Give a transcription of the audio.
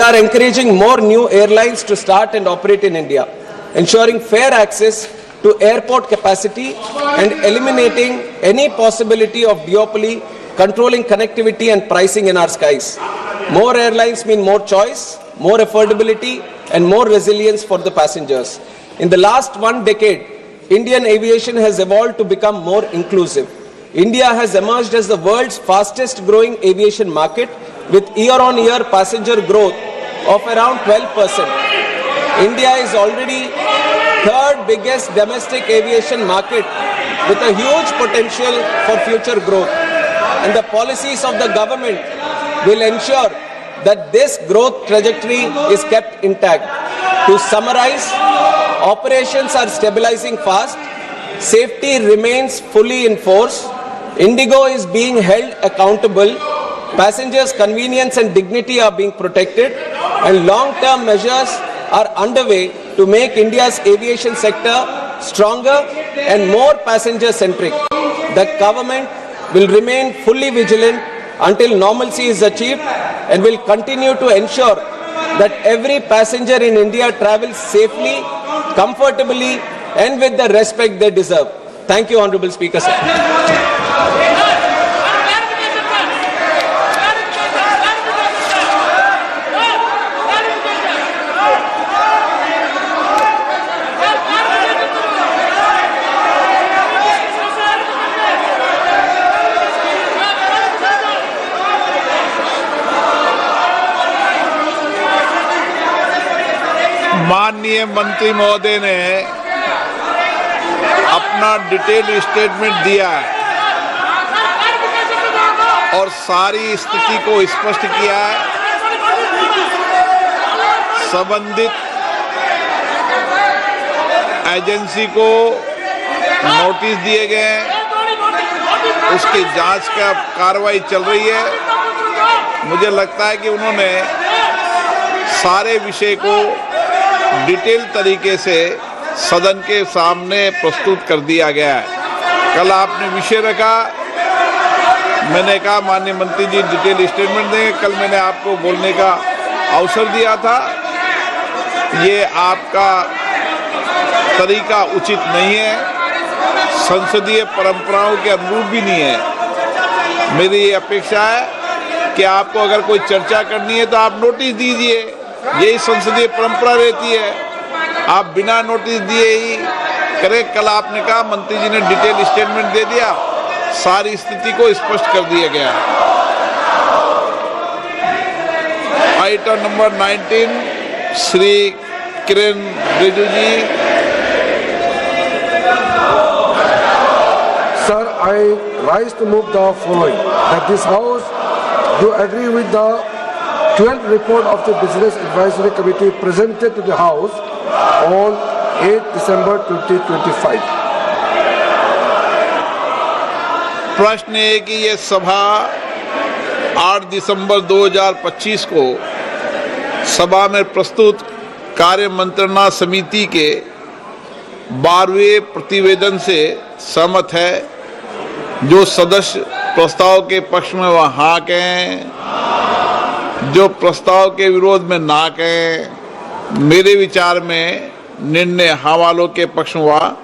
are encouraging more new airlines to start and operate in India, ensuring fair access to airport capacity and eliminating any possibility of duopoly, controlling connectivity and pricing in our skies. More airlines mean more choice, more affordability and more resilience for the passengers. In the last 1 decade, Indian aviation has evolved to become more inclusive. India has emerged as the world's fastest growing aviation market with year-on-year passenger growth of around 12%. India is already third biggest domestic aviation market with a huge potential for future growth. And the policies of the government will ensure that this growth trajectory is kept intact. To summarize, operations are stabilizing fast, safety remains fully in force, Indigo is being held accountable, passengers' convenience and dignity are being protected, and long-term measures are underway to make India's aviation sector stronger and more passenger-centric. The government will remain fully vigilant until normalcy is achieved and will continue to ensure that every passenger in India travels safely, comfortably and with the respect they deserve. Thank you, Honorable Speaker, sir. माननीय मंत्री महोदय ने अपना detail statement दिया है और सारी स्थिति को स्पष्ट किया है। संबंधित एजेंसी को नोटिस दिए गए हैं, उसकी जांच का कार्रवाई चल रही है। मुझे लगता है कि उन्होंने सारे विषय को डिटेल तरीके से सदन के सामने प्रस्तुत कर दिया गया है। कल आपने विषय रखा, मैंने कहा माननीय मंत्री जी डिटेल स्टेटमेंट देंगे। कल मैंने आपको बोलने का अवसर दिया था, ये आपका तरीका उचित नहीं है, संसदीय परंपराओं के अनुरूप भी नहीं है। मेरी ये अपेक्षा है कि आपको अगर कोई चर्चा करनी है तो आप नोटिस दीजिए, यही संसदीय परंपरा रहती है। आप बिना नोटिस दिए ही करें। कल आपने कहा मंत्री जी ने डिटेल स्टेटमेंट दे दिया, सारी स्थिति को स्पष्ट कर दिया गया। Item number 19 Shri Kiran Rijiju ji. Sir, I rise to move the following, that this House do agree with the 12th report of the Business Advisory Committee presented to the House on 8 December 2025. प्रश्न है कि ये सभा 8 दिसंबर 2025 को सभा में प्रस्तुत कार्य मंत्रणा समिति के 12वें प्रतिवेदन से सहमत है। जो सदस्य प्रस्ताव के पक्ष में वह हाँ कहें, जो प्रस्ताव के विरोध में ना कहें। मेरे विचार में निर्णय हाँ वालों के पक्ष में हुआ।